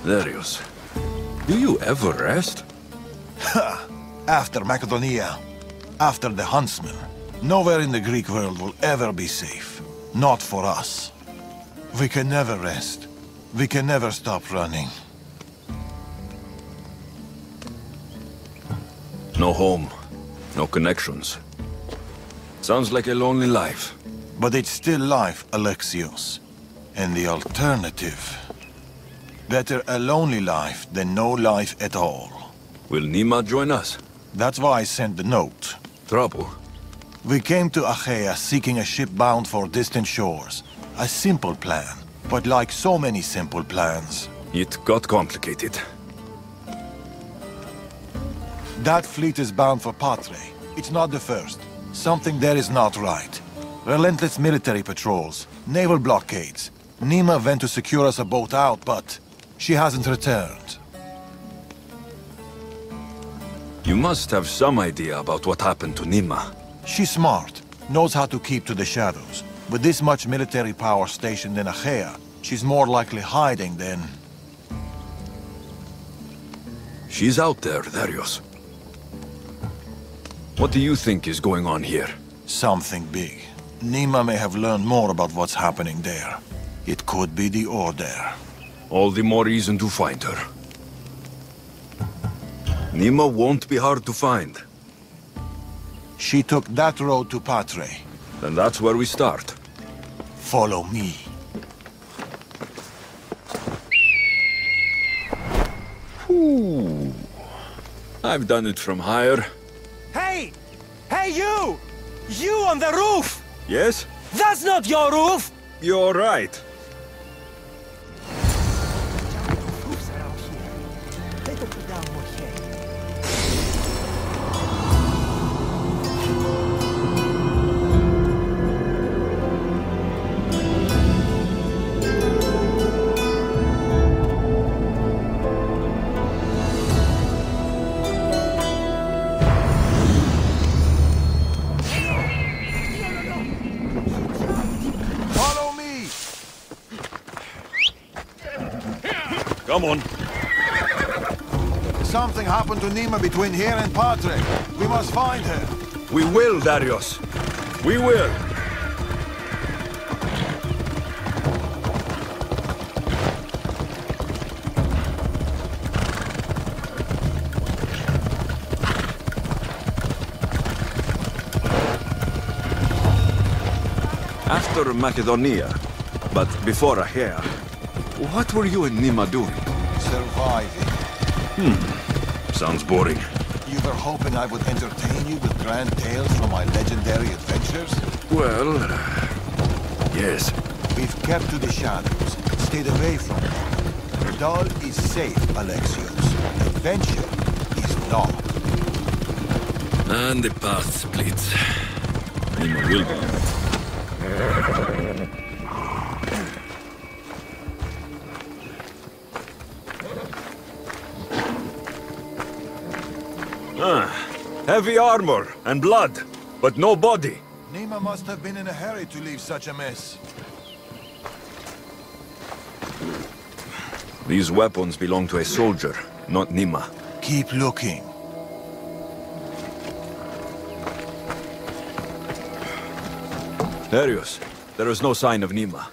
Darius, do you ever rest? Ha! After Macedonia, after the Huntsman, nowhere in the Greek world will ever be safe. Not for us. We can never rest. We can never stop running. No home, no connections. Sounds like a lonely life. But it's still life, Alexios. And the alternative... Better a lonely life than no life at all. Will Nima join us? That's why I sent the note. Trouble? We came to Achaea seeking a ship bound for distant shores. A simple plan, but like so many simple plans... It got complicated. That fleet is bound for Patre. It's not the first. Something there is not right. Relentless military patrols, naval blockades. Nima went to secure us a boat out, but she hasn't returned. You must have some idea about what happened to Nima. She's smart, knows how to keep to the shadows. With this much military power stationed in Achaea, she's more likely hiding than... She's out there, Darius. What do you think is going on here? Something big. Nima may have learned more about what's happening there. It could be the Order. All the more reason to find her. Nima won't be hard to find. She took that road to Patre. Then that's where we start. Follow me. Ooh. I've done it from higher. Hey! Hey, you! You on the roof! Yes? That's not your roof! You're right. Come on. Something happened to Nima between here and Patre. We must find her. We will, Darius. We will. After Macedonia, but before Achaea, what were you and Nima doing? Surviving. Sounds boring. You were hoping I would entertain you with grand tales from my legendary adventures? Well, yes. We've kept to the shadows, stayed away from them. Dull is safe, Alexios. Adventure is not. And the path splits. Nima will be. Heavy armor and blood, but no body. Nima must have been in a hurry to leave such a mess. These weapons belong to a soldier, not Nima. Keep looking. Darius, there is no sign of Nima.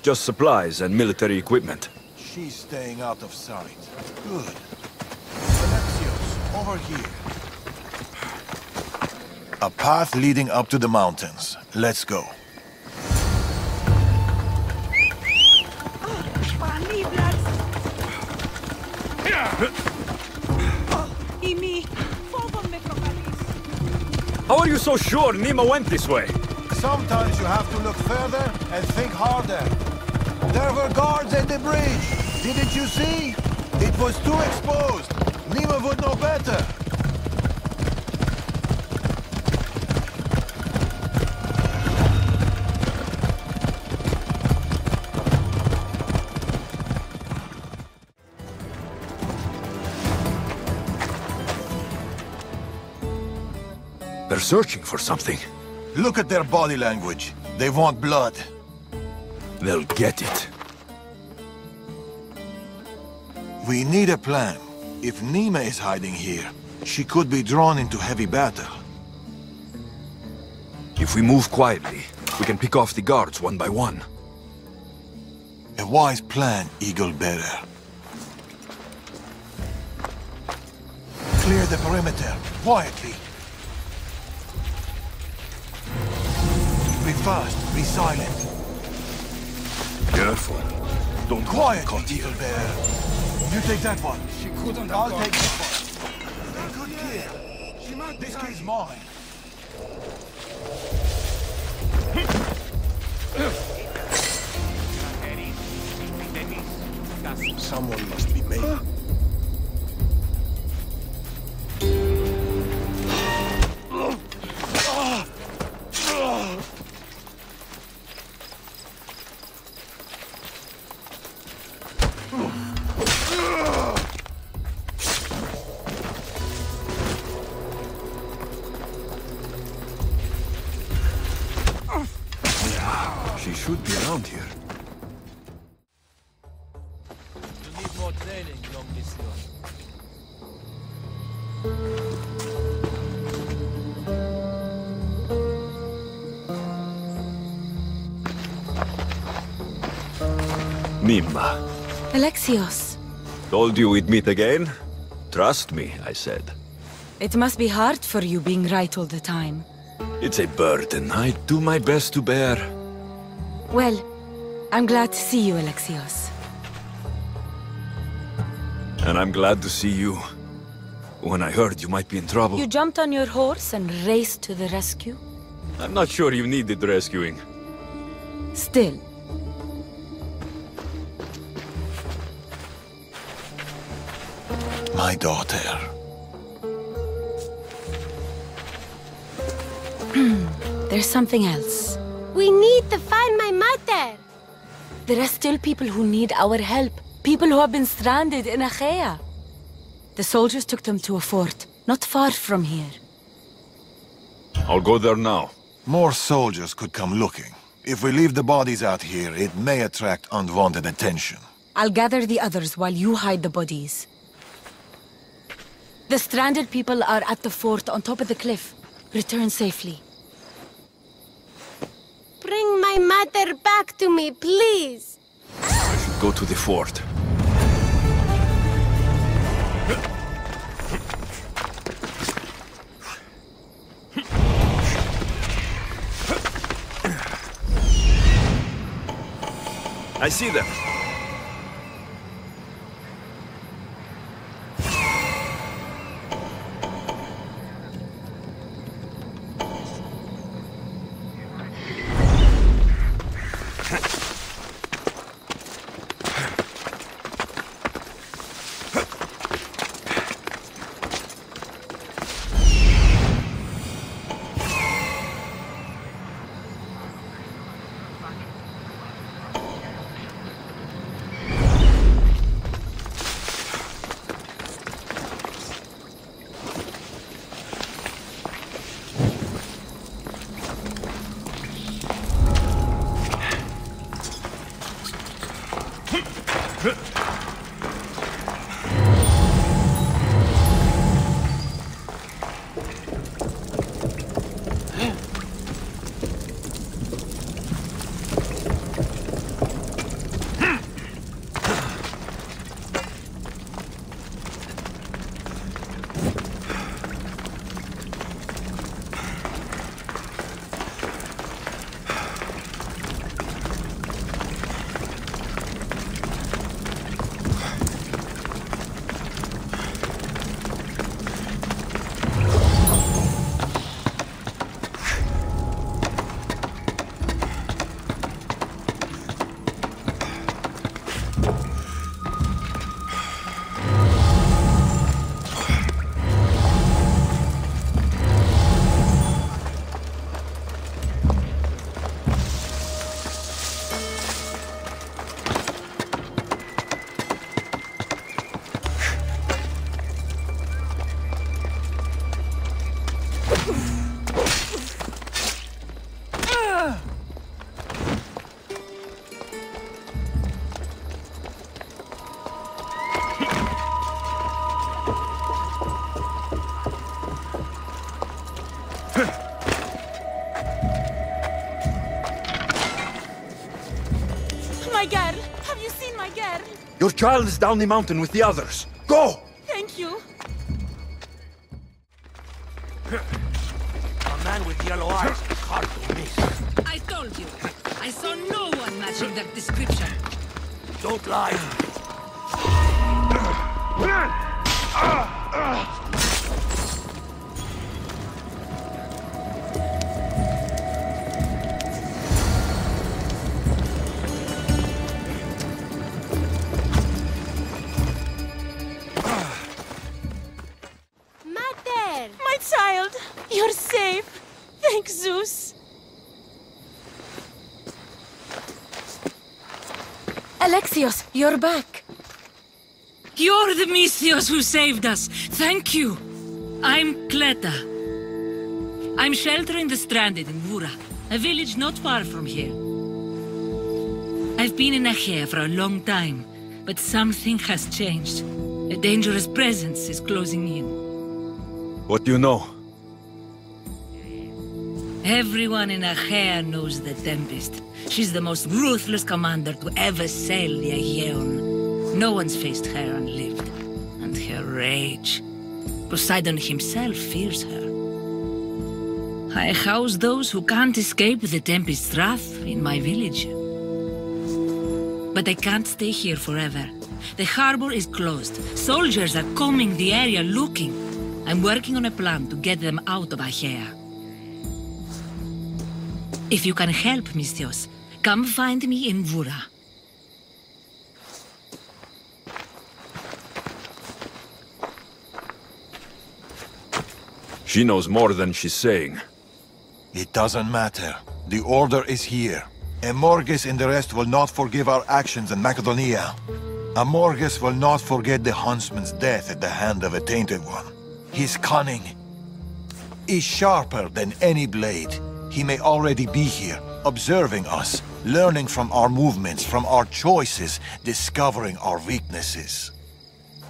Just supplies and military equipment. She's staying out of sight. Good. Alexios, over here. A path leading up to the mountains. Let's go. How are you so sure Nima went this way? Sometimes you have to look further and think harder. There were guards at the bridge. Didn't you see? It was too exposed. Nima would know better. They're searching for something. Look at their body language. They want blood. They'll get it. We need a plan. If Nima is hiding here, she could be drawn into heavy battle. If we move quietly, we can pick off the guards one by one. A wise plan, Eagle Bearer. Clear the perimeter, quietly. Be fast, be silent. Careful. Don't Quiet, caught Eagle here. Bearer. You take that one. She couldn't I'll have take this one. Good kill. This kid's mine. Someone must be made. She should be around here. You need more training, young monsieur. Nima. Alexios, Told you we'd meet again? Trust me, I said. it must be hard for you being right all the time. It's a burden I do my best to bear. Well, I'm glad to see you, Alexios. And I'm glad to see you. When I heard you might be in trouble, You jumped on your horse and raced to the rescue? I'm not sure you needed rescuing. Still. My daughter. There's something else. We need to find my mother! There are still people who need our help. People who have been stranded in Achaea. The soldiers took them to a fort, not far from here. I'll go there now. More soldiers could come looking. If we leave the bodies out here, it may attract unwanted attention. I'll gather the others while you hide the bodies. The stranded people are at the fort on top of the cliff. Return safely. Bring my mother back to me, please! I should go to the fort. I see them. Have you seen my girl? Your child is down the mountain with the others. Go! Thank you. A man with yellow eyes is hard to miss. I told you. I saw no one matching that description. Don't lie. Mater! My child, you're safe. Thank Zeus. Alexios, you're back. You're the Misthios who saved us. Thank you. I'm Kleta. I'm sheltering the stranded in Vura, a village not far from here. I've been in Achaea for a long time, but something has changed. A dangerous presence is closing in. What do you know? Everyone in Achaea knows the Tempest. She's the most ruthless commander to ever sail the Aegean. No one's faced her and lived. And her rage. Poseidon himself fears her. I house those who can't escape the Tempest's wrath in my village. But I can't stay here forever. The harbor is closed. Soldiers are combing the area looking. I'm working on a plan to get them out of Achaea. If you can help, Misthios, come find me in Vura. She knows more than she's saying. It doesn't matter. The order is here. Amorges and the rest will not forgive our actions in Macedonia. Amorges will not forget the huntsman's death at the hand of a tainted one. His cunning is sharper than any blade. He may already be here, observing us, learning from our movements, from our choices, discovering our weaknesses.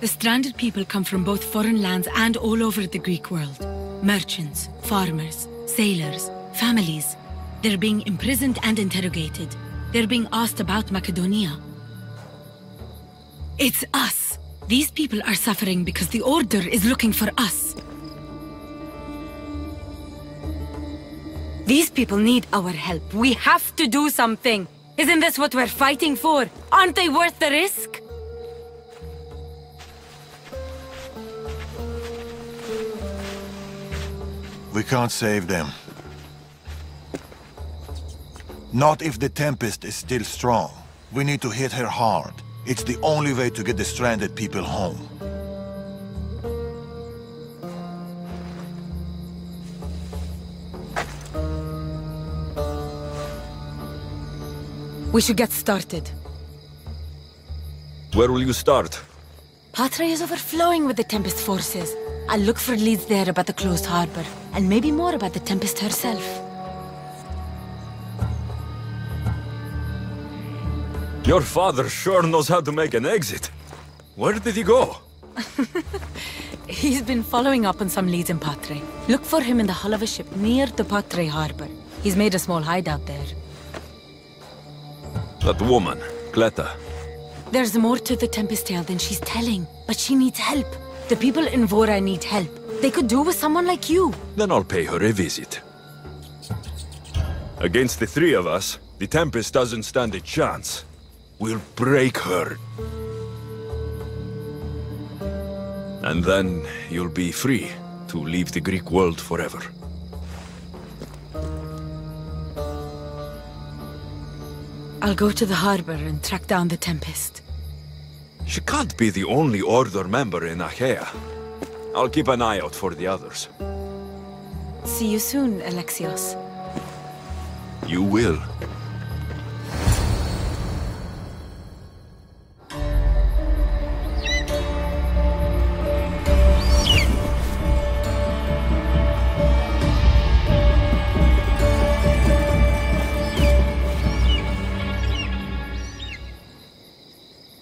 The stranded people come from both foreign lands and all over the Greek world. Merchants, farmers, sailors, families. They're being imprisoned and interrogated. They're being asked about Macedonia. It's us. These people are suffering because the Order is looking for us. These people need our help. We have to do something. Isn't this what we're fighting for? Aren't they worth the risk? We can't save them. Not if the Tempest is still strong. We need to hit her hard. It's the only way to get the stranded people home. We should get started. Where will you start? Patra is overflowing with the Tempest forces. I'll look for leads there about the closed harbor, and maybe more about the Tempest herself. Your father sure knows how to make an exit. Where did he go? He's been following up on some leads in Patre. Look for him in the hull of a ship near the Patre harbor. He's made a small hideout there. That woman, Kleta. There's more to the Tempest tale than she's telling, but she needs help. The people in Vora need help. They could do with someone like you. Then I'll pay her a visit. Against the three of us, the Tempest doesn't stand a chance. We'll break her. And then you'll be free to leave the Greek world forever. I'll go to the harbor and track down the Tempest. She can't be the only Order member in Achaea. I'll keep an eye out for the others. See you soon, Alexios. You will.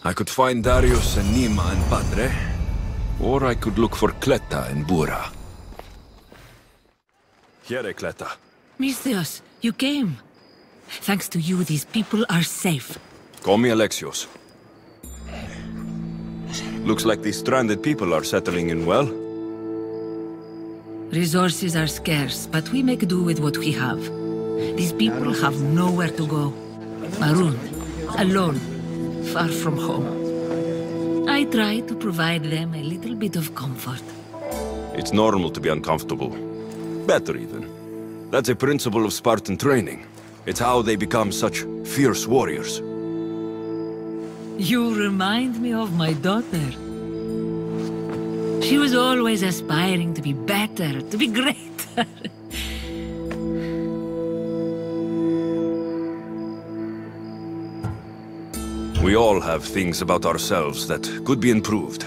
I could find Darius and Nima and Patre, or I could look for Kleta and Bura. Here, Kleta. Misthios, you came. Thanks to you, these people are safe. Call me Alexios. Looks like these stranded people are settling in well. Resources are scarce, but we make do with what we have. These people have nowhere to go. Marooned, alone, far from home. I try to provide them a little bit of comfort. It's normal to be uncomfortable. Better even. That's a principle of Spartan training. It's how they become such fierce warriors. You remind me of my daughter. She was always aspiring to be better, to be greater. We all have things about ourselves that could be improved.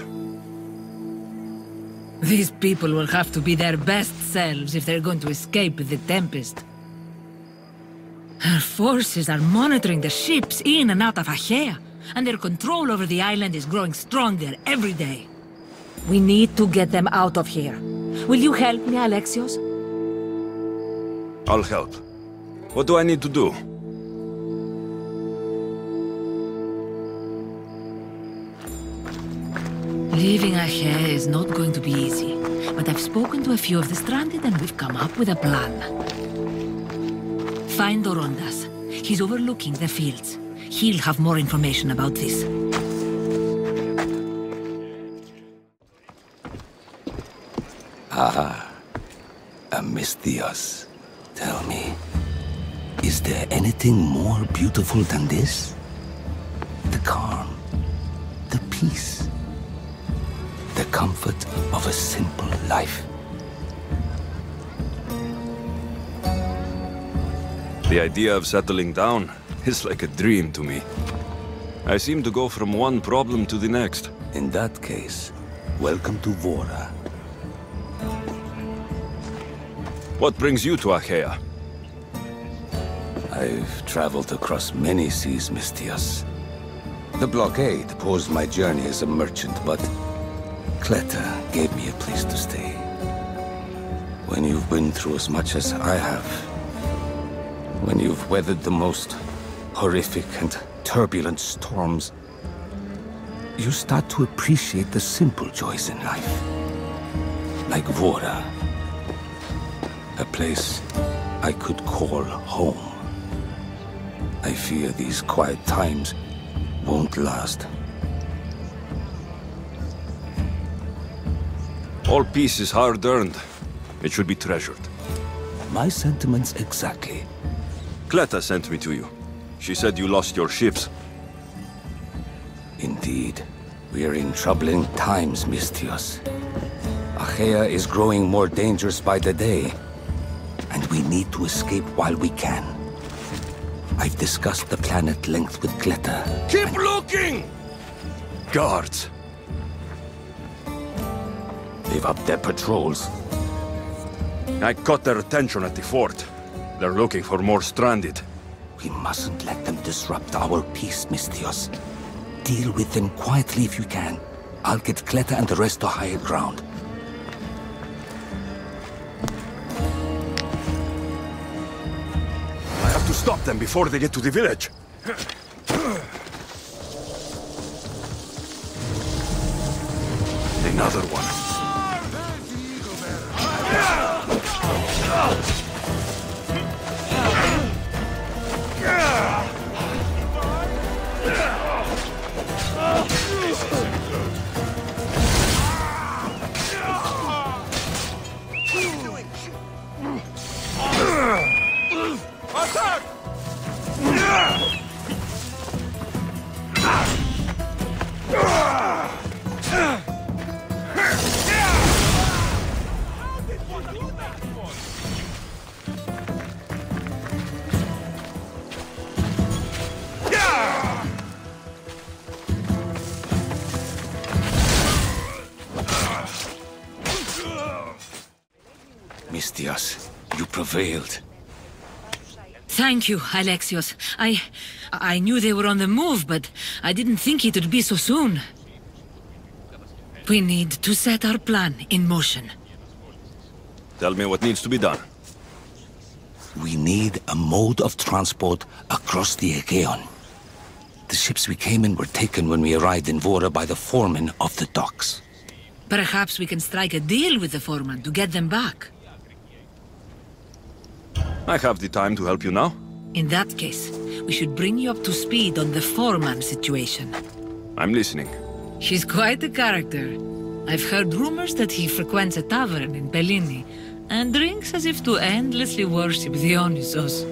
These people will have to be their best selves if they're going to escape the Tempest. Our forces are monitoring the ships in and out of Achaea, and their control over the island is growing stronger every day. We need to get them out of here. Will you help me, Alexios? I'll help. What do I need to do? Leaving Achaea is not going to be easy, but I've spoken to a few of the stranded and we've come up with a plan. Find Orondas. He's overlooking the fields. He'll have more information about this. Amisthios, tell me, is there anything more beautiful than this? The calm, the peace, the comfort of a simple life. The idea of settling down is like a dream to me. I seem to go from one problem to the next. In that case, welcome to Vora. What brings you to Achaea? I've traveled across many seas, Misthios. The blockade posed my journey as a merchant, but Cleta gave me a place to stay. When you've been through as much as I have, when you've weathered the most horrific and turbulent storms, you start to appreciate the simple joys in life. Like Vora. A place I could call home. I fear these quiet times won't last. All peace is hard-earned. It should be treasured. My sentiments exactly. Cleta sent me to you. She said you lost your ships. Indeed. We are in troubling times, Misthios. Achaea is growing more dangerous by the day, and we need to escape while we can. I've discussed the plan at length with Cleta. Keep looking! Guards. They've upped their patrols. I caught their attention at the fort. They're looking for more stranded. We mustn't let them disrupt our peace, Misthios. Deal with them quietly if you can. I'll get Cleta and the rest to higher ground. I have to stop them before they get to the village. Another one. Attack! Misthios, you prevailed. Thank you, Alexios. I knew they were on the move, but I didn't think it would be so soon. We need to set our plan in motion. Tell me what needs to be done. We need a mode of transport across the Aegean. the ships we came in were taken when we arrived in Vora by the foreman of the docks. Perhaps we can strike a deal with the foreman to get them back. I have the time to help you now. In that case, we should bring you up to speed on the foreman situation. I'm listening. She's quite a character. I've heard rumors that he frequents a tavern in Bellini and drinks as if to endlessly worship Dionysos.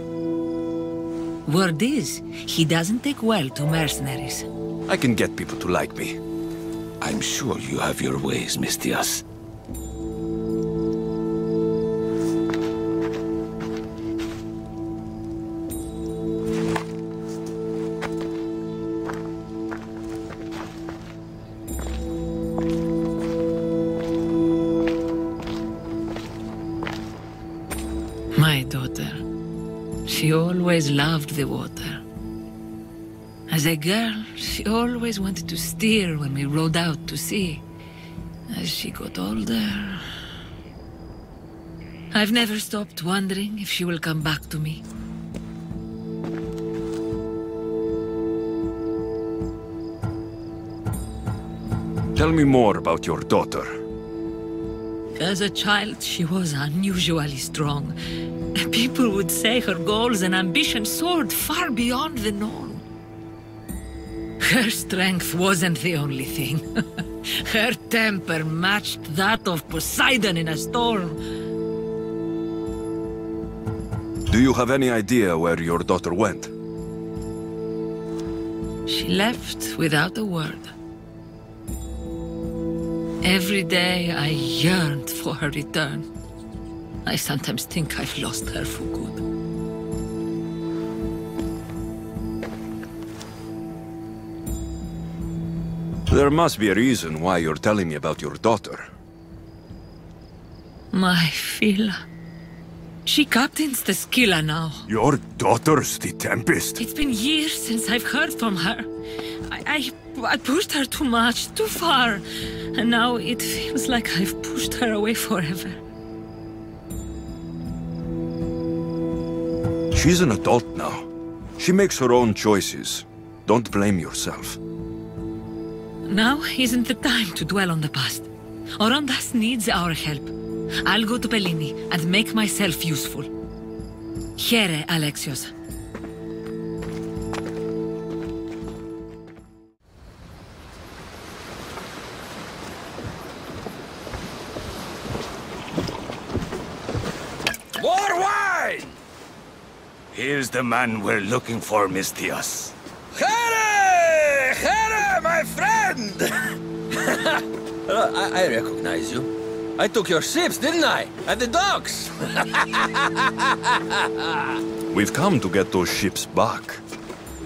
Word is, he doesn't take well to mercenaries. I can get people to like me. I'm sure you have your ways, Mistias. My daughter. She always loved the water. As a girl, she always wanted to steer when we rowed out to sea. As she got older, I've never stopped wondering if she will come back to me. Tell me more about your daughter. As a child, she was unusually strong. People would say her goals and ambitions soared far beyond the known. Her strength wasn't the only thing. Her temper matched that of Poseidon in a storm. Do you have any idea where your daughter went? She left without a word. Every day I yearned for her return. I sometimes think I've lost her for good. There must be a reason why you're telling me about your daughter. My Fila. She captains the Scylla now. Your daughter's the Tempest? It's been years since I've heard from her. I pushed her too much, too far. And now it feels like I've pushed her away forever. She's an adult now. She makes her own choices. Don't blame yourself. Now isn't the time to dwell on the past. Orondas needs our help. I'll go to Bellini and make myself useful. Here, Alexios. More wine! Here's the man we're looking for, Mistias. Here! Here, my friend! I recognize you. I took your ships, didn't I? At the docks! We've come to get those ships back.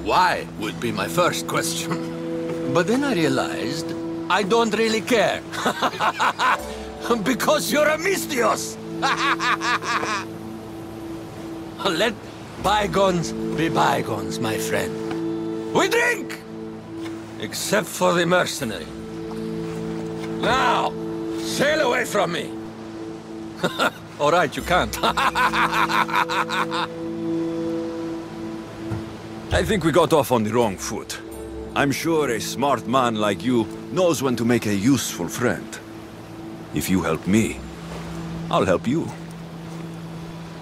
Why would be my first question. But then I realized I don't really care. Because you're a Mistios! Let bygones be bygones, my friend. We drink! Except for the mercenary. Now, sail away from me! All right, you can't. I think we got off on the wrong foot. I'm sure a smart man like you knows when to make a useful friend. If you help me, I'll help you.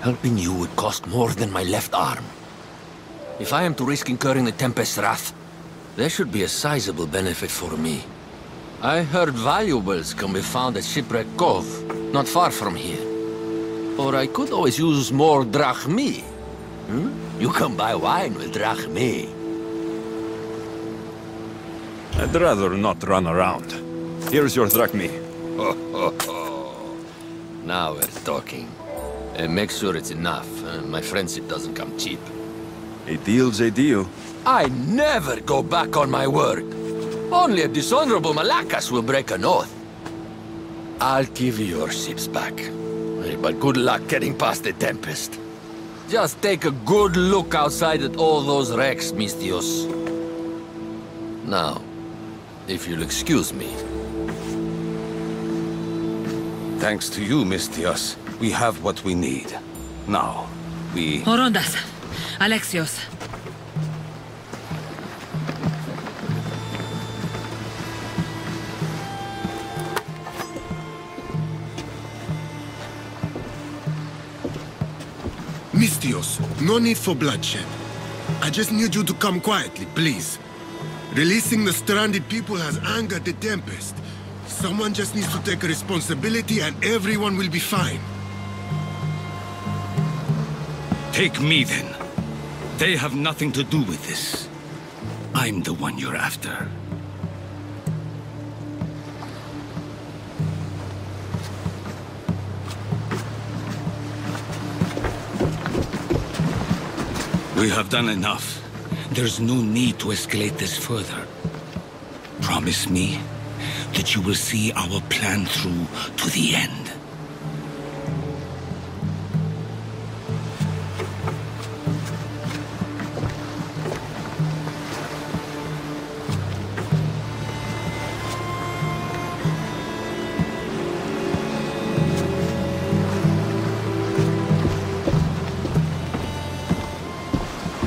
Helping you would cost more than my left arm. If I am to risk incurring the Tempest's wrath, there should be a sizable benefit for me. I heard valuables can be found at Shipwreck Cove, not far from here. Or I could always use more drachmi. You can buy wine with drachmi. I'd rather not run around. Here's your drachmi. Now we're talking. Make sure it's enough. My friendship doesn't come cheap. A deal's a deal. I never go back on my word. Only a dishonorable Malakas will break an oath. I'll give you your ships back. But good luck getting past the Tempest. Just take a good look outside at all those wrecks, Mistios. Now, if you'll excuse me. Thanks to you, Mistias, we have what we need. Now, we... Orondas. Alexios. Misthios, no need for bloodshed. I just need you to come quietly, please. Releasing the stranded people has angered the Tempest. Someone just needs to take responsibility and everyone will be fine. Take me then. They have nothing to do with this. I'm the one you're after. We have done enough. There's no need to escalate this further. Promise me that you will see our plan through to the end.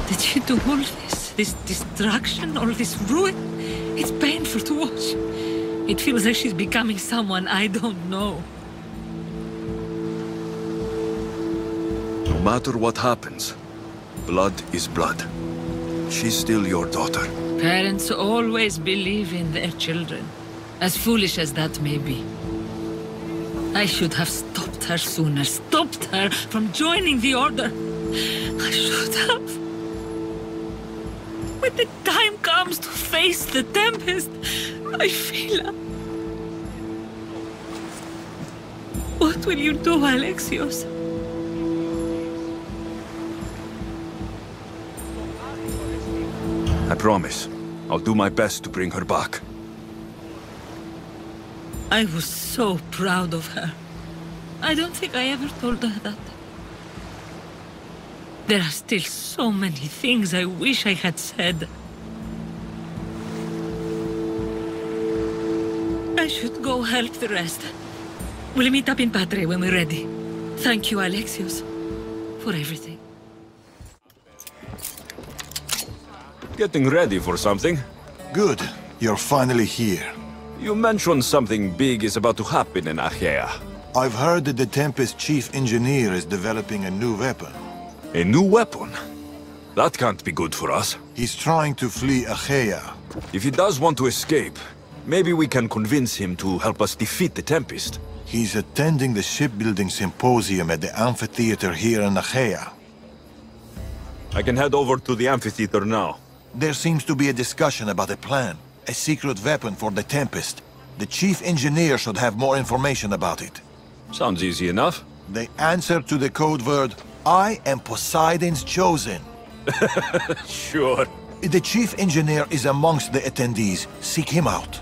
Did you do all this destruction, all this ruin? It's painful to watch. It feels like she's becoming someone I don't know. No matter what happens, blood is blood. She's still your daughter. Parents always believe in their children, as foolish as that may be. I should have stopped her sooner, stopped her from joining the Order. I should have. When the time comes to face the Tempest, I feel... What will you do, Alexios? I promise. I'll do my best to bring her back. I was so proud of her. I don't think I ever told her that. There are still so many things I wish I had said. I should go help the rest. We'll meet up in Patre when we're ready. Thank you, Alexios, for everything. Getting ready for something? Good. You're finally here. You mentioned something big is about to happen in Achaea. I've heard that the Tempest chief engineer is developing a new weapon. A new weapon? That can't be good for us. He's trying to flee Achaea. If he does want to escape, maybe we can convince him to help us defeat the Tempest. He's attending the shipbuilding symposium at the amphitheater here in Achaea. I can head over to the amphitheater now. There seems to be a discussion about a plan. A secret weapon for the Tempest. The chief engineer should have more information about it. Sounds easy enough. The answer to the code word, I am Poseidon's chosen. Sure. The chief engineer is amongst the attendees. Seek him out.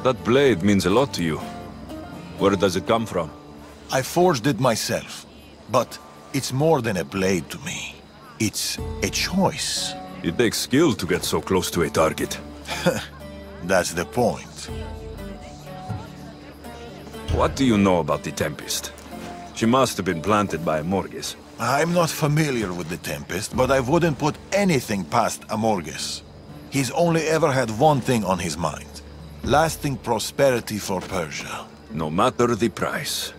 That blade means a lot to you. Where does it come from? I forged it myself. But it's more than a blade to me. It's a choice. It takes skill to get so close to a target. That's the point. What do you know about the Tempest? She must have been planted by Amorges. I'm not familiar with the Tempest, but I wouldn't put anything past Amorges. He's only ever had one thing on his mind. Lasting prosperity for Persia. No matter the price.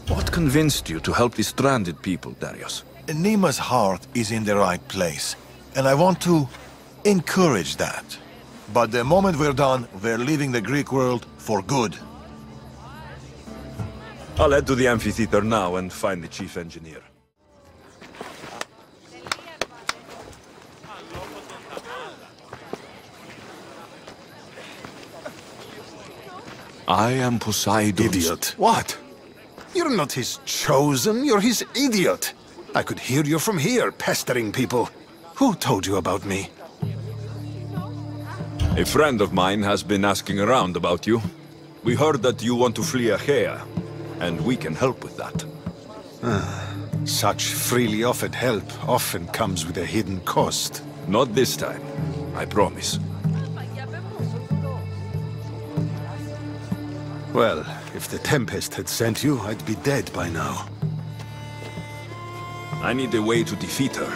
What convinced you to help the stranded people, Darius? Nima's heart is in the right place, and I want to encourage that. But the moment we're done, we're leaving the Greek world for good. I'll head to the amphitheater now and find the chief engineer. I am Poseidon. Idiot. What? You're not his chosen, you're his idiot. I could hear you from here, pestering people. Who told you about me? A friend of mine has been asking around about you. We heard that you want to flee Achaea, and we can help with that. Such freely offered help often comes with a hidden cost. Not this time, I promise. Well, if the Tempest had sent you, I'd be dead by now. I need a way to defeat her.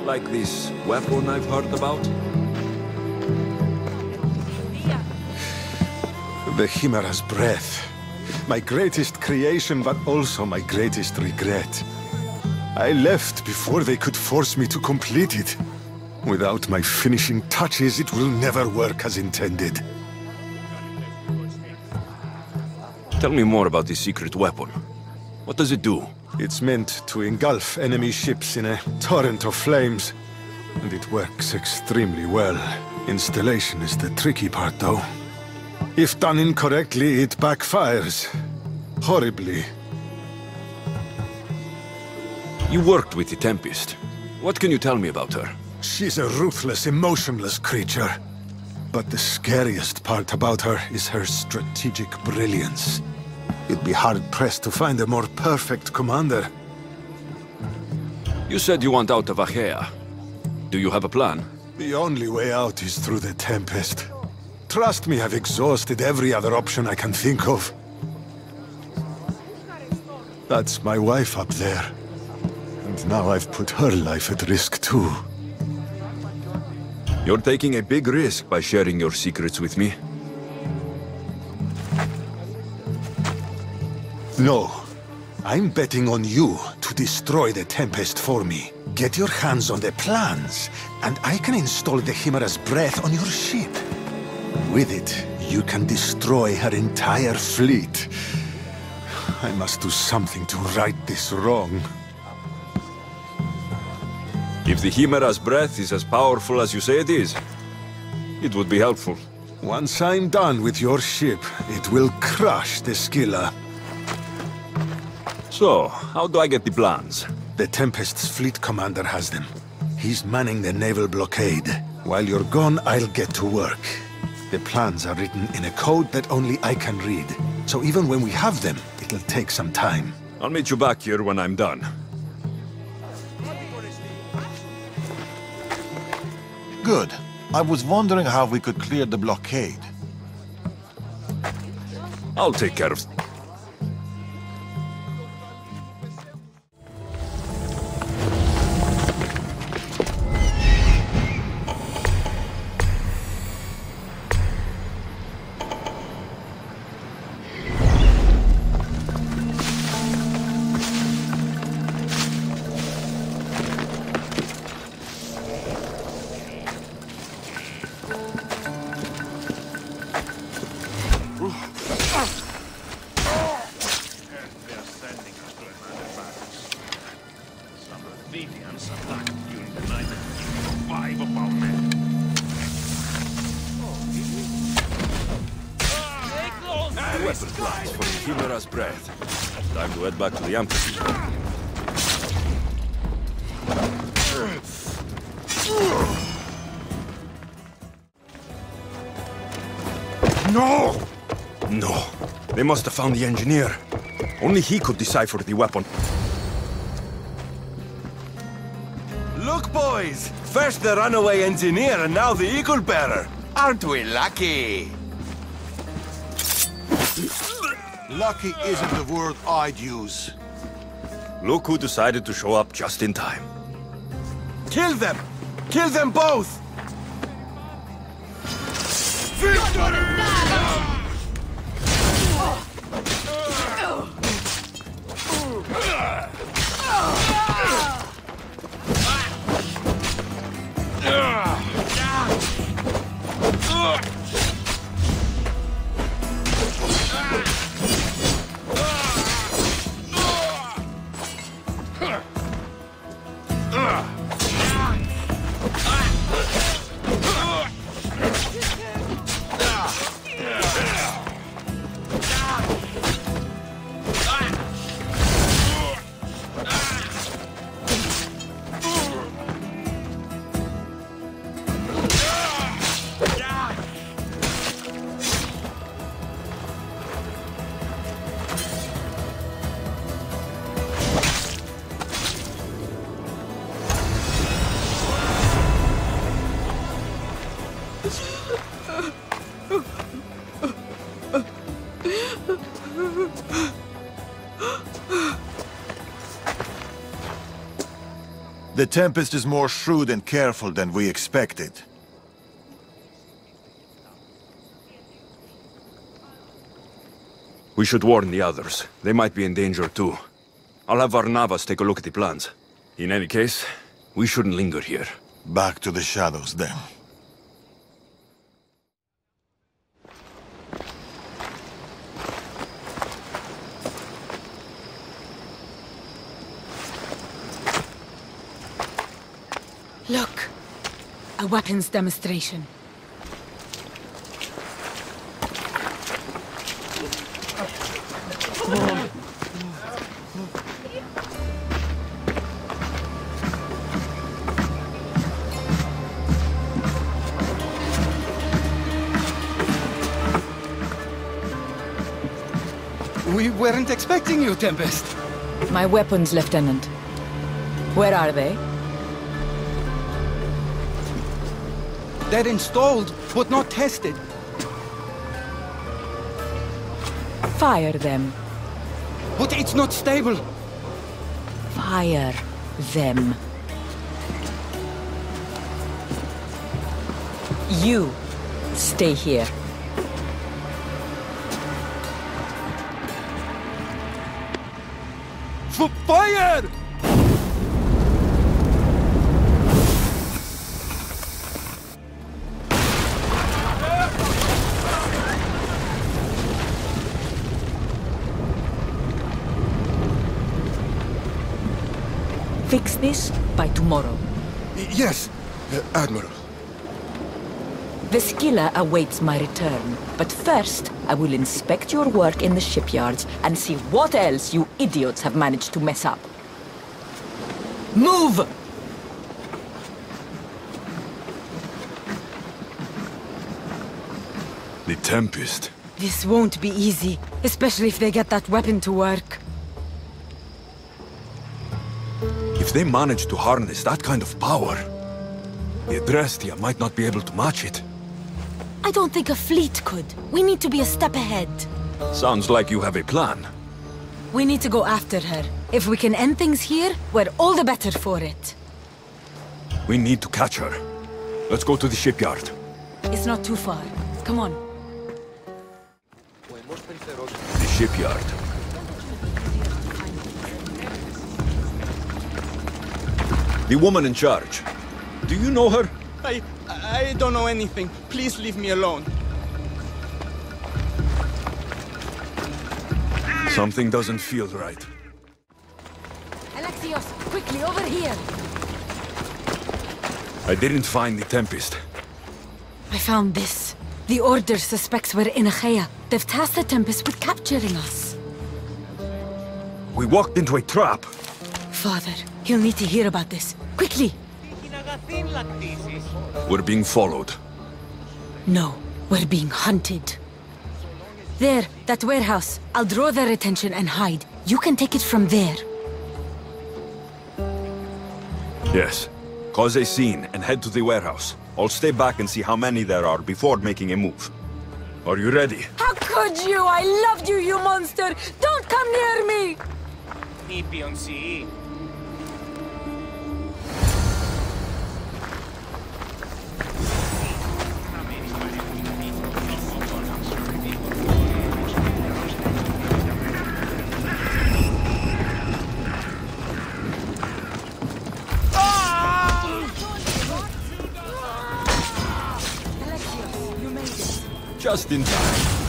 Like this weapon I've heard about? The Chimera's breath. My greatest creation, but also my greatest regret. I left before they could force me to complete it. Without my finishing touches, it will never work as intended. Tell me more about this secret weapon. What does it do? It's meant to engulf enemy ships in a torrent of flames. And it works extremely well. Installation is the tricky part, though. If done incorrectly, it backfires. Horribly. You worked with the Tempest. What can you tell me about her? She's a ruthless, emotionless creature. But the scariest part about her is her strategic brilliance. You'd be hard-pressed to find a more perfect commander. You said you want out of Achaea. Do you have a plan? The only way out is through the Tempest. Trust me, I've exhausted every other option I can think of. That's my wife up there. And now I've put her life at risk too. You're taking a big risk by sharing your secrets with me. No. I'm betting on you to destroy the Tempest for me. Get your hands on the plans, and I can install the Chimera's breath on your ship. With it, you can destroy her entire fleet. I must do something to right this wrong. If the Chimera's breath is as powerful as you say it is, it would be helpful. Once I'm done with your ship, it will crush the Scylla. So, how do I get the plans? The Tempest's fleet commander has them. He's manning the naval blockade. While you're gone, I'll get to work. The plans are written in a code that only I can read. So even when we have them, it'll take some time. I'll meet you back here when I'm done. Good. I was wondering how we could clear the blockade. I'll take care of... Weapon plans for the Chimera's breath. Time to head back to the amphitheater. No! No. They must have found the engineer. Only he could decipher the weapon. Look, boys! First the runaway engineer and now the eagle bearer. Aren't we lucky? Lucky isn't the word I'd use. Look who decided to show up just in time. Kill them! Kill them both! The Tempest is more shrewd and careful than we expected. We should warn the others. They might be in danger too. I'll have Varnavas take a look at the plans. In any case, we shouldn't linger here. Back to the shadows, then. Look! A weapons demonstration. We weren't expecting you, Tempest. My weapons, Lieutenant. Where are they? They're installed, but not tested. Fire them. But it's not stable. Fire them. You stay here. Fire! Fix this by tomorrow. Yes, Admiral. The skiller awaits my return. But first, I will inspect your work in the shipyards and see what else you idiots have managed to mess up. Move! The Tempest. This won't be easy, especially if they get that weapon to work. If they manage to harness that kind of power, the Adrestia might not be able to match it. I don't think a fleet could. We need to be a step ahead. Sounds like you have a plan. We need to go after her. If we can end things here, we're all the better for it. We need to catch her. Let's go to the shipyard. It's not too far. Come on. The shipyard. The woman in charge. Do you know her? I don't know anything. Please leave me alone. Something doesn't feel right. Alexios, quickly, over here! I didn't find the Tempest. I found this. The Order suspects we're in Achaea. They've tasked the Tempest with capturing us. We walked into a trap. Father, he'll need to hear about this. Quickly! We're being followed. No, we're being hunted. There, that warehouse. I'll draw their attention and hide. You can take it from there. Yes. Cause a scene and head to the warehouse. I'll stay back and see how many there are before making a move. Are you ready? How could you? I loved you, you monster! Don't come near me! Just in time.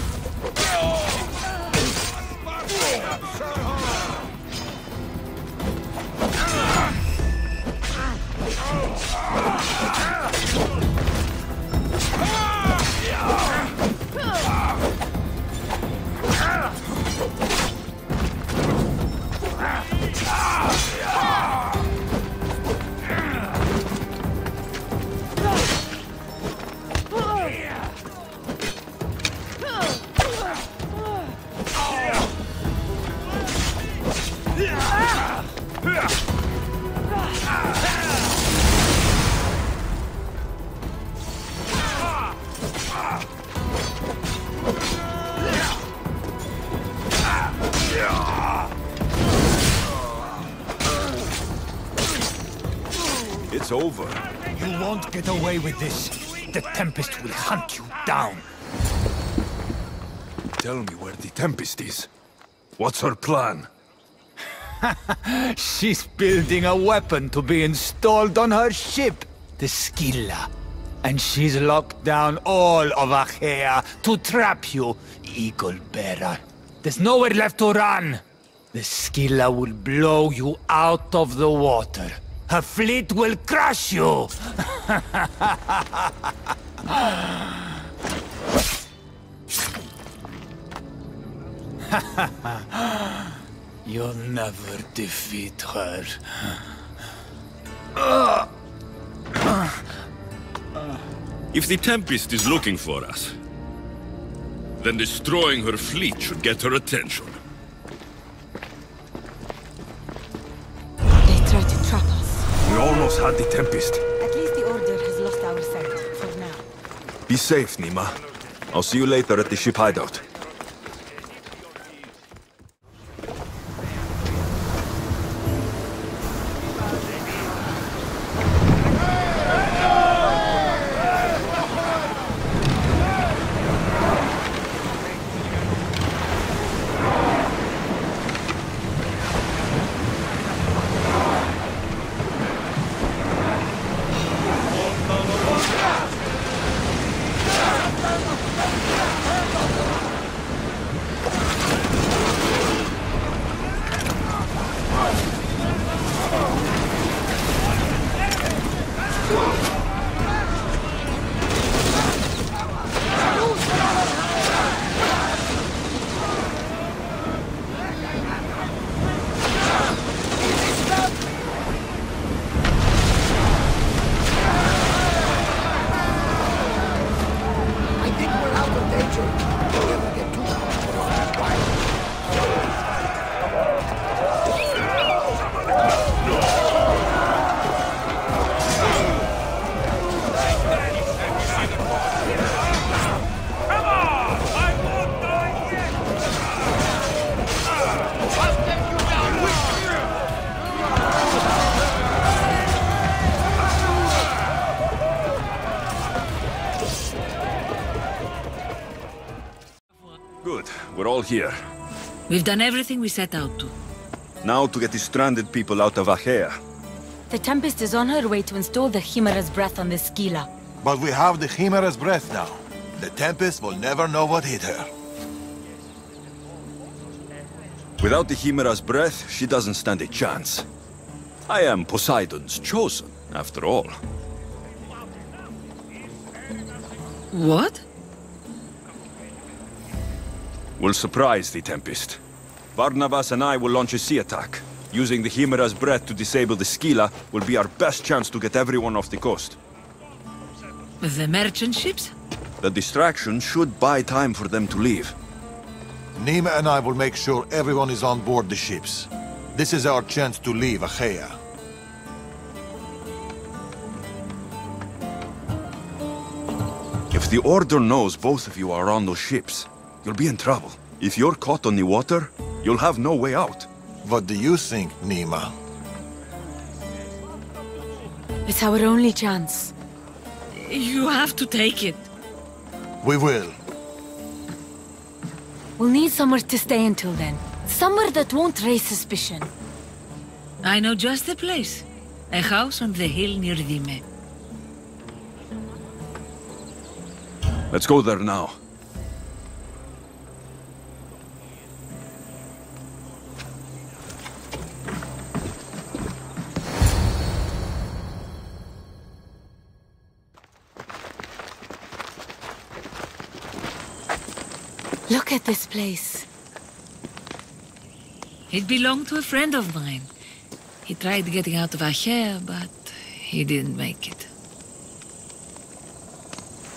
It's over. You won't get away with this. The Tempest will hunt you down. tell me where the Tempest is? What's her plan? She's building a weapon to be installed on her ship, the Scylla. And she's locked down all of Achaea to trap you, Eagle Bearer. There's nowhere left to run. The Scylla will blow you out of the water. Her fleet will crush you! You'll never defeat her. If the Tempest is looking for us, then destroying her fleet should get her attention. They try to trap us. We almost had the Tempest. At least the Order has lost our scent, for now. Be safe, Nima. I'll see you later at the ship hideout. Good. We're all here. We've done everything we set out to. Now to get the stranded people out of Achaea. The Tempest is on her way to install the Chimera's breath on the Scylla. But we have the Chimera's breath now. The Tempest will never know what hit her. Without the Chimera's breath, she doesn't stand a chance. I am Poseidon's chosen, after all. What? We'll surprise the Tempest. Barnabas and I will launch a sea attack. Using the Chimera's breath to disable the Scylla will be our best chance to get everyone off the coast. The merchant ships? The distraction should buy time for them to leave. Nima and I will make sure everyone is on board the ships. This is our chance to leave Achaea. If the Order knows both of you are on those ships, you'll be in trouble. If you're caught on the water, you'll have no way out. What do you think, Nima? It's our only chance. You have to take it. We will. We'll need somewhere to stay until then. Somewhere that won't raise suspicion. I know just the place. A house on the hill near Dime. Let's go there now. Look at this place. It belonged to a friend of mine. He tried getting out of Achaea, but he didn't make it.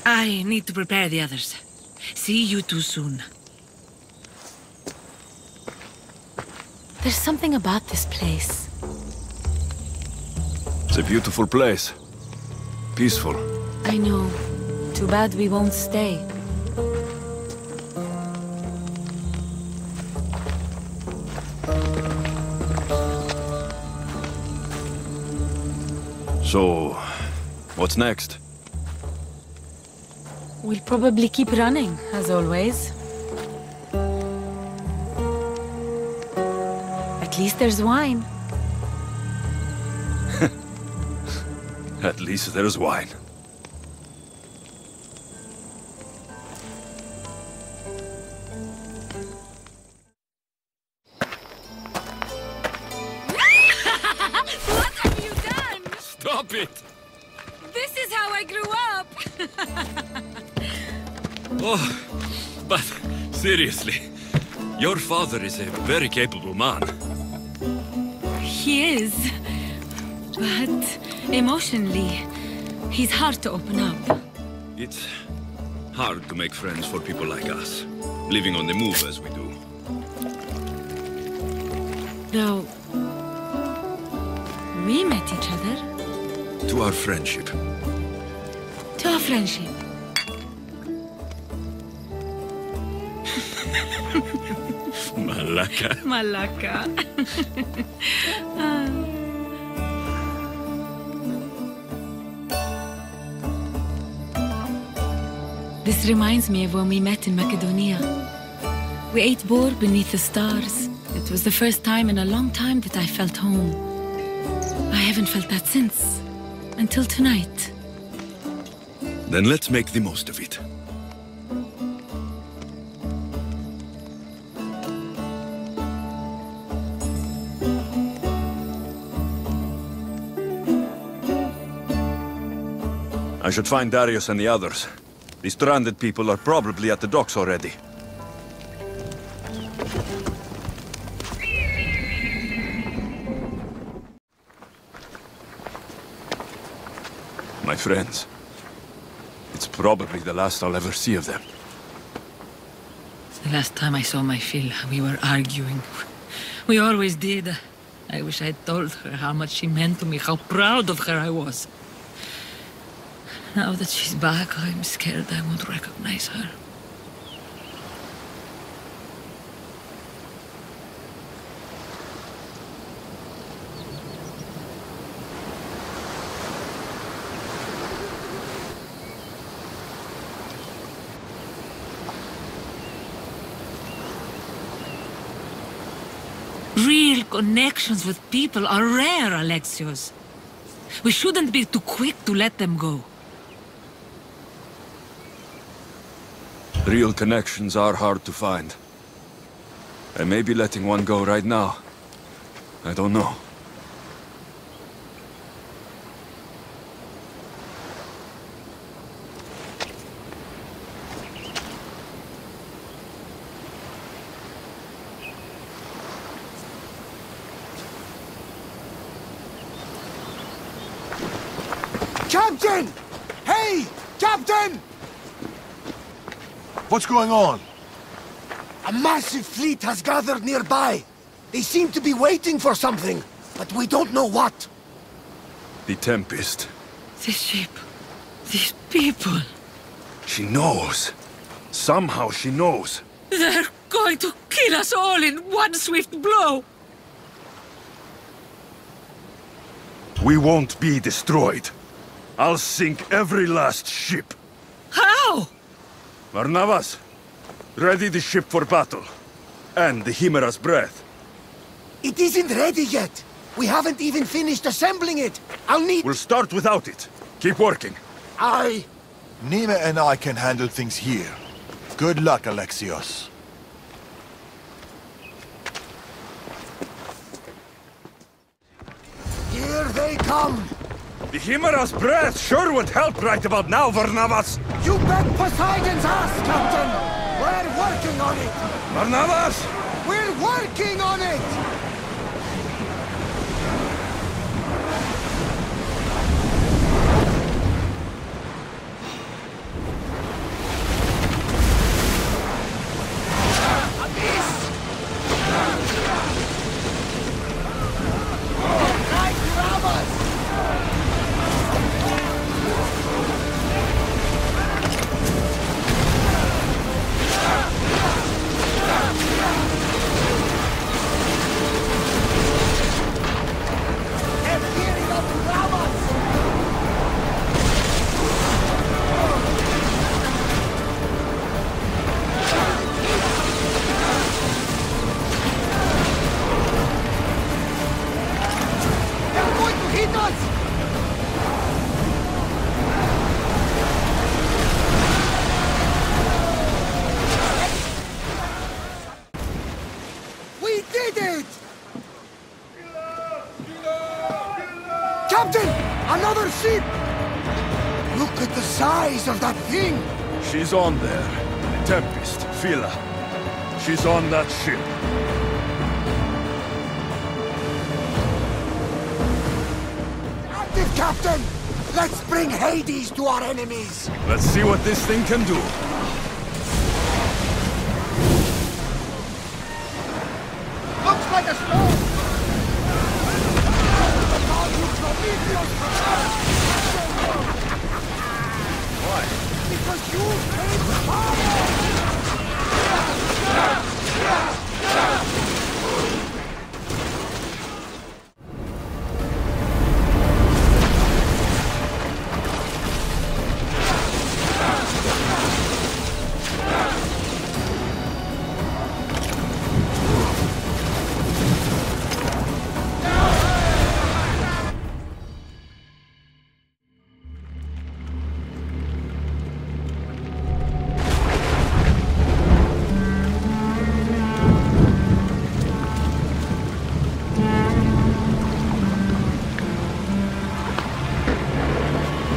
I need to prepare the others. See you too soon. There's something about this place. It's a beautiful place. Peaceful. I know. Too bad we won't stay. So, what's next? We'll probably keep running, as always. At least there's wine. At least there's wine. What have you done? Stop it! This is how I grew up! Oh, but seriously, your father is a very capable man. He is. But emotionally, he's hard to open up. It's hard to make friends for people like us, living on the move as we do. Though, we met each other. To our friendship. To our friendship. Malaka. Malaka. This reminds me of when we met in Macedonia. We ate boar beneath the stars. It was the first time in a long time that I felt home. I haven't felt that since. Until tonight. Then let's make the most of it. I should find Darius and the others. The stranded people are probably at the docks already. My friends. It's probably the last I'll ever see of them. The last time I saw my Phil, we were arguing. We always did. I wish I'd told her how much she meant to me, how proud of her I was. Now that she's back, I'm scared I won't recognize her. Real connections with people are rare, Alexios. We shouldn't be too quick to let them go. Real connections are hard to find. I may be letting one go right now. I don't know. Captain! Hey! Captain! What's going on? A massive fleet has gathered nearby. They seem to be waiting for something, but we don't know what. The Tempest. This ship. These people. She knows. Somehow she knows. They're going to kill us all in one swift blow. We won't be destroyed. I'll sink every last ship. How? Barnabas, ready the ship for battle. And the Chimera's breath. It isn't ready yet. We haven't even finished assembling it. I'll need... We'll start without it. Keep working. Nima and I can handle things here. Good luck, Alexios. Here they come! The Chimera's breath sure would help right about now, Barnabas! You bet Poseidon's ass, Captain! We're working on it! Barnabas! We're working on it! size of that thing! She's on there. Tempest, Phila. She's on that ship. Active, Captain! Let's bring Hades to our enemies! Let's see what this thing can do. Looks like a storm! Why? Because you paid the power!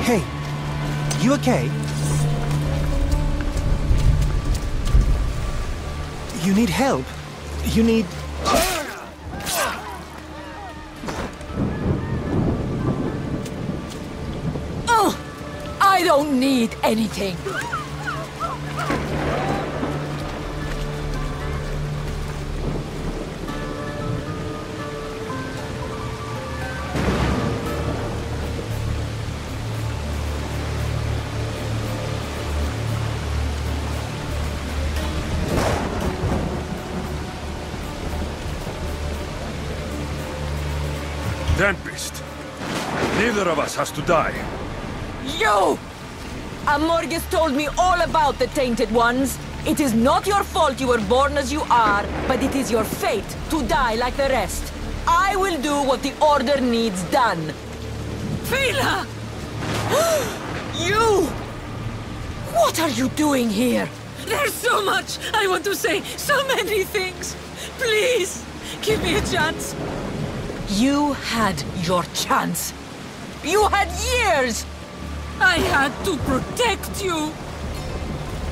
Hey, you okay? You need help. You need... Oh! I don't need anything. Tempest. Neither of us has to die. You! Amorges told me all about the Tainted Ones. It is not your fault you were born as you are, but it is your fate to die like the rest. I will do what the Order needs done. Phila! You! What are you doing here? There's so much I want to say, so many things. Please, give me a chance. You had your chance. You had years! I had to protect you.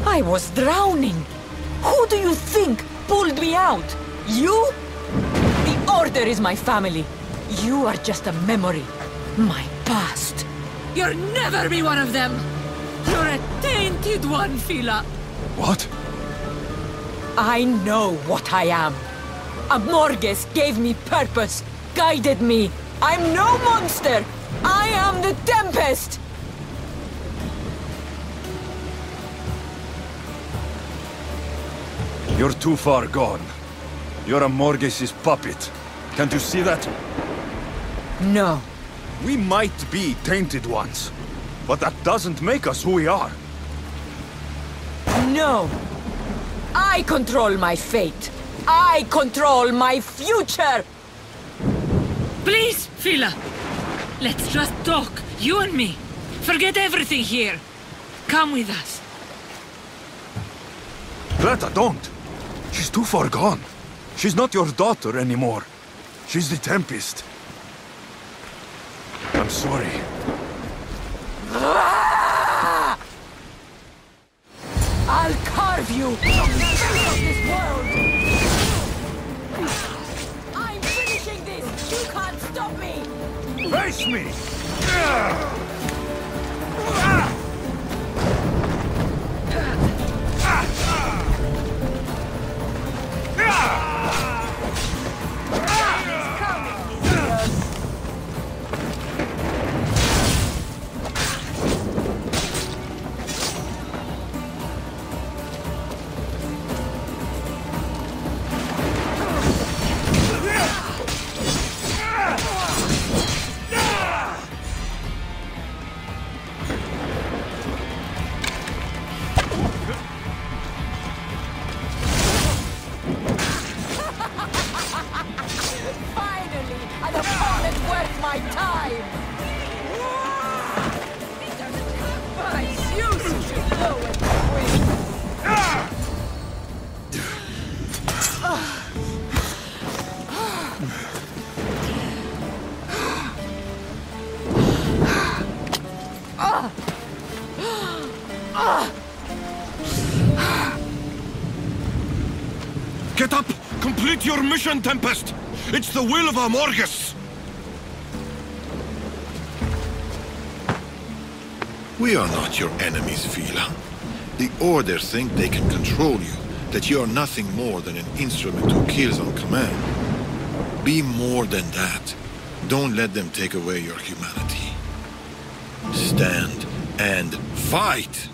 I was drowning. Who do you think pulled me out? You? The Order is my family. You are just a memory. My past. You'll never be one of them. You're a tainted one, Phila. What? I know what I am. Amorges gave me purpose, guided me. I'm no monster. I am the Tempest. You're too far gone. You're Amorges' puppet. Can't you see that? No. We might be tainted ones, but that doesn't make us who we are. No. I control my fate. I control my future. Please, Phila. Let's just talk, you and me. Forget everything here. Come with us. Greta, don't! She's too far gone. She's not your daughter anymore. She's the Tempest. I'm sorry. I'll carve you from the center of this world! I'm finishing this! You can't stop me! Face me! Get up! Complete your mission, Tempest! It's the will of Amorgus! We are not your enemies, Fila. The Order think they can control you, that you are nothing more than an instrument who kills on command. Be more than that. Don't let them take away your humanity. Stand and fight!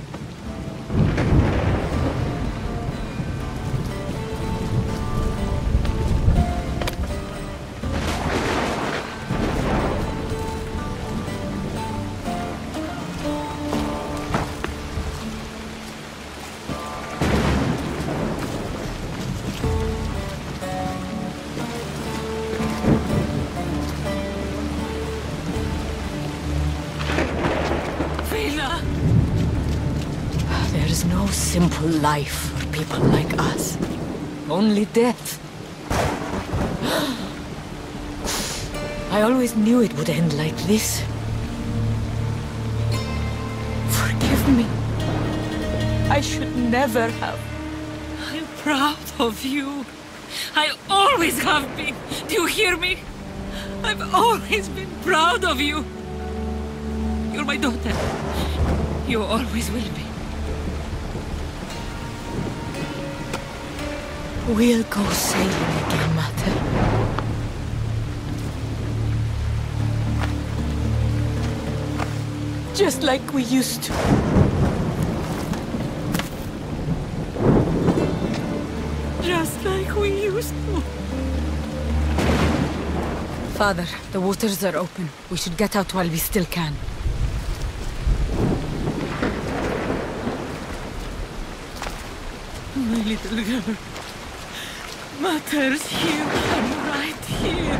There's no simple life for people like us. Only death. I always knew it would end like this. Forgive me. I should never have. I'm proud of you. I always have been. Do you hear me? I've always been proud of you. You're my daughter. You always will be. We'll go sailing again, Mater. Just like we used to. Just like we used to. Father, the waters are open. We should get out while we still can. My little girl. Mater's here. I'm right here.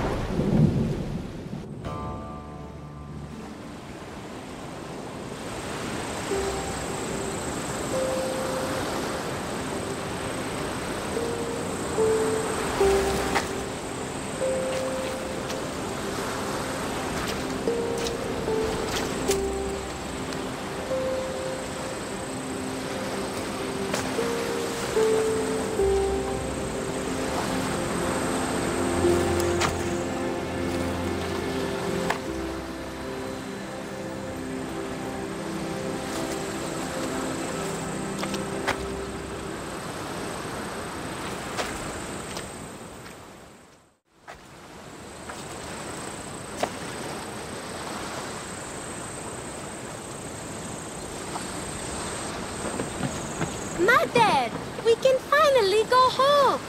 Mother! We can finally go home!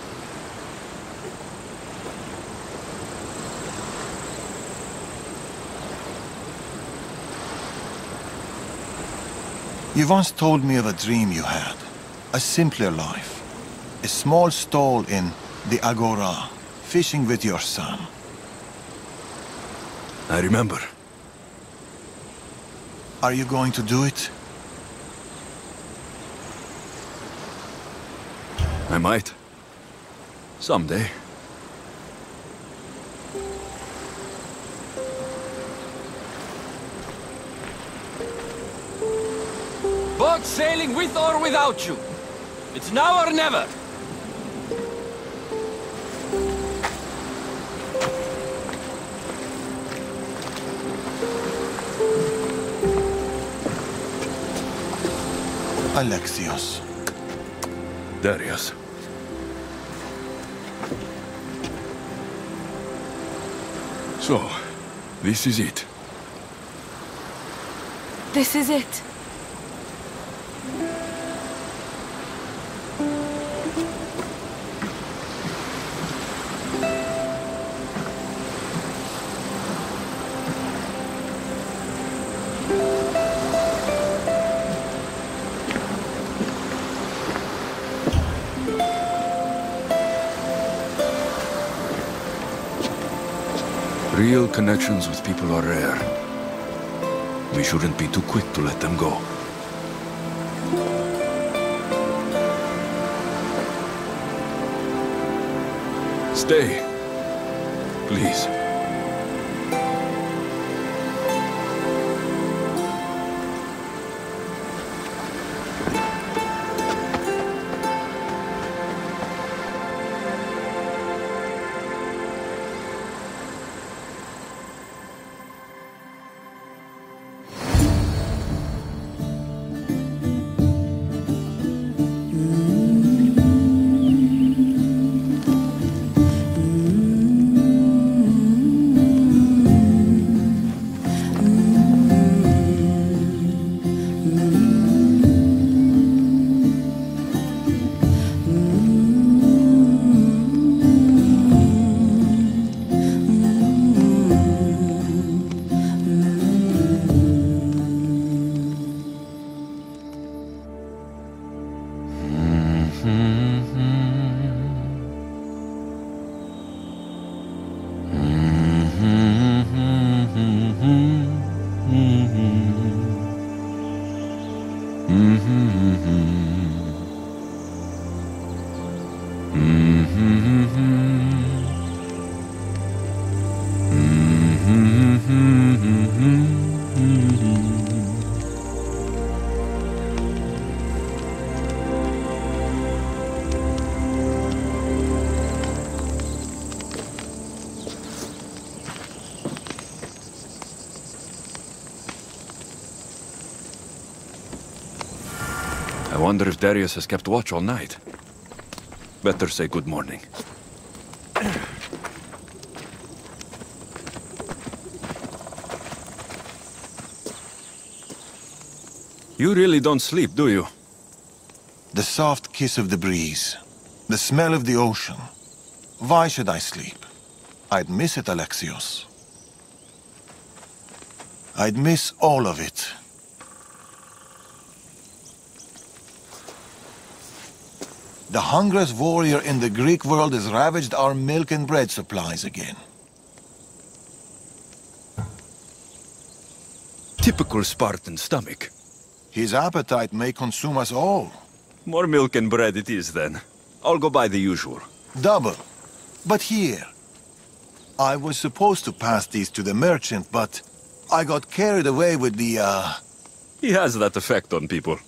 You once told me of a dream you had. A simpler life. A small stall in the Agora, fishing with your son. I remember. Are you going to do it? I might. Someday. Boat sailing with or without you. It's now or never. Alexios. Darius. So, this is it. This is it. Real connections with people are rare. We shouldn't be too quick to let them go. Stay. Please. I wonder if Darius has kept watch all night. Better say good morning. You really don't sleep, do you? The soft kiss of the breeze. The smell of the ocean. Why should I sleep? I'd miss it, Alexios. I'd miss all of it. The hungriest warrior in the Greek world has ravaged our milk and bread supplies again. Typical Spartan stomach. His appetite may consume us all. More milk and bread it is, then. I'll go buy the usual. Double. But here. I was supposed to pass these to the merchant, but I got carried away with the, He has that effect on people.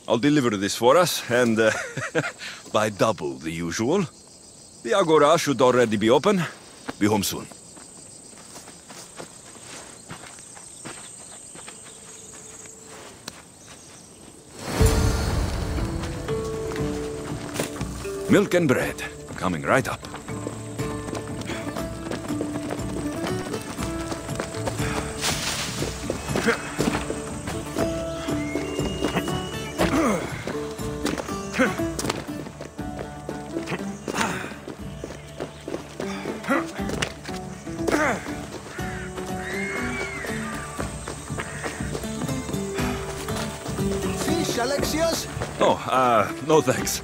I'll deliver this for us, and buy double the usual. The Agora should already be open. Be home soon. Milk and bread, coming right up. Fish, Alexios? Oh, no thanks.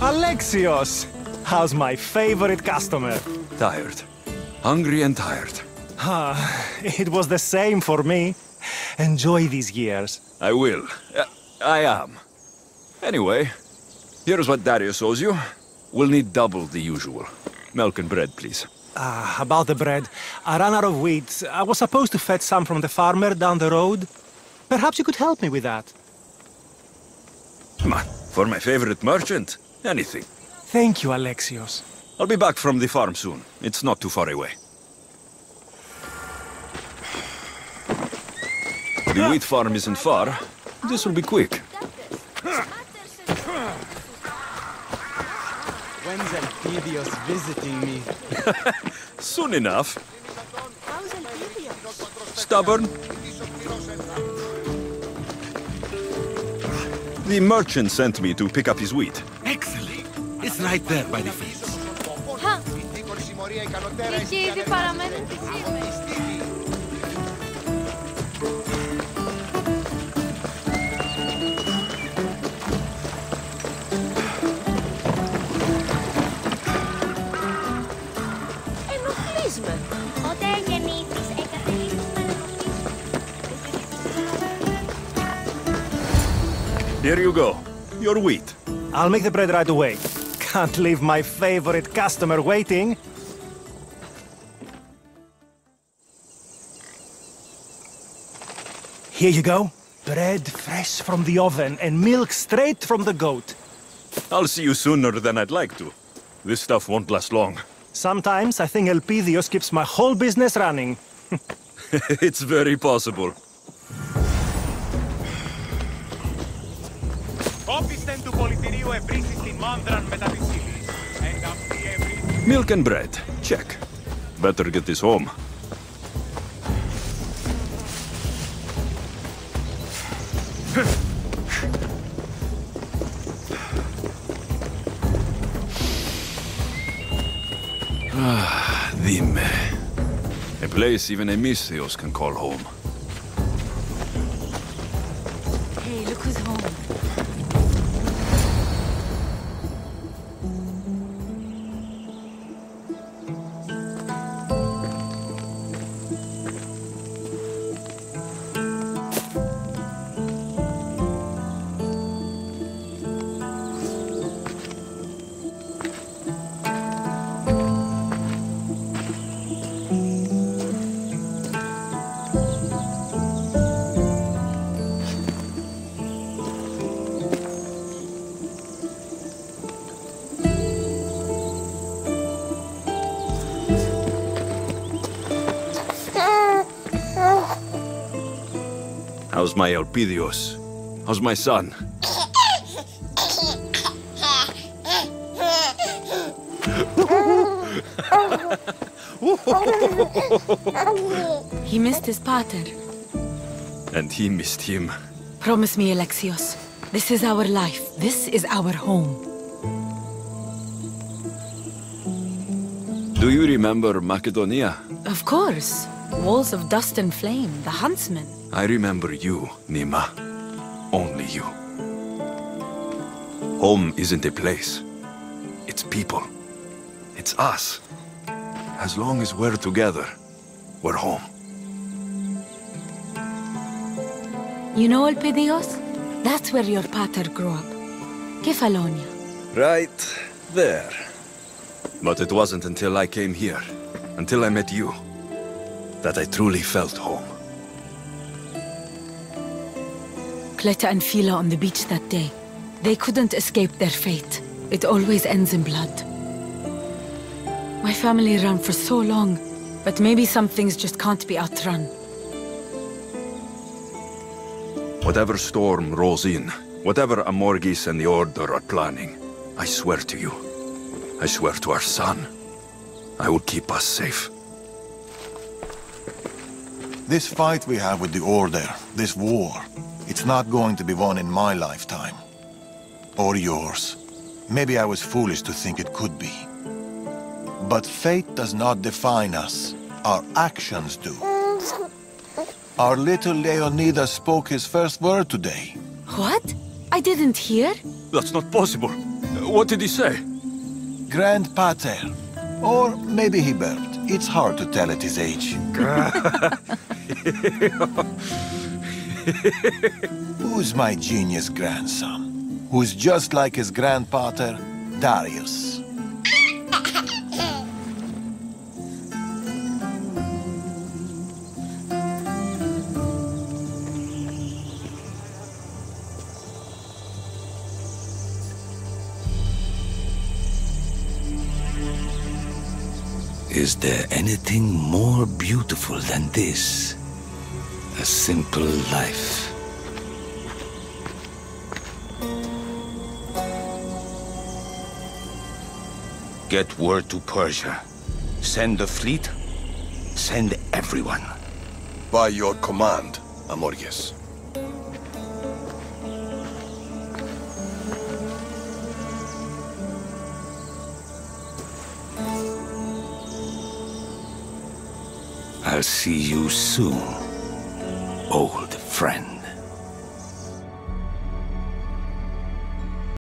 Alexios! How's my favorite customer? Tired. Hungry and tired. It was the same for me. Enjoy these years. I will. I am. Anyway, here's what Darius owes you. We'll need double the usual. Milk and bread, please. About the bread. I ran out of wheat. I was supposed to fetch some from the farmer down the road. Perhaps you could help me with that. Come on, for my favorite merchant, anything. Thank you, Alexios. I'll be back from the farm soon. It's not too far away. The wheat farm isn't far. This will be quick. When's Elpidios visiting me? Soon enough. Stubborn? The merchant sent me to pick up his wheat. Excellent. It's right there by the fence. Here you go. Your wheat. I'll make the bread right away. Can't leave my favorite customer waiting. Here you go. Bread fresh from the oven and milk straight from the goat. I'll see you sooner than I'd like to. This stuff won't last long. Sometimes I think Elpidios keeps my whole business running. It's very possible. Milk and bread. Check. Better get this home. Dime. A place even a Misthios can call home. Hey, look who's home. How's my Elpidios? How's my son? He missed his pater. And he missed him. Promise me, Alexios. This is our life. This is our home. Do you remember Macedonia? Of course. Walls of dust and flame, the huntsman. I remember you, Nima. Only you. Home isn't a place. It's people. It's us. As long as we're together, we're home. You know Elpidios? That's where your pater grew up. Kefalonia. Right there. But it wasn't until I came here, until I met you, that I truly felt home. Kleta and Fila on the beach that day. They couldn't escape their fate. It always ends in blood. My family ran for so long, but maybe some things just can't be outrun. Whatever storm rolls in, whatever Amorgis and the Order are planning, I swear to you, I swear to our son, I will keep us safe. This fight we have with the Order, this war, it's not going to be won in my lifetime. Or yours. Maybe I was foolish to think it could be. But fate does not define us. Our actions do. Our little Leonidas spoke his first word today. What? I didn't hear? That's not possible. What did he say? Grand Pater. Or maybe he burped. It's hard to tell at his age. Who's my genius grandson? Who's just like his grandpater, Darius? Is there anything more beautiful than this? A simple life. Get word to Persia. Send the fleet. Send everyone. By your command, Amorges. I'll see you soon, old friend.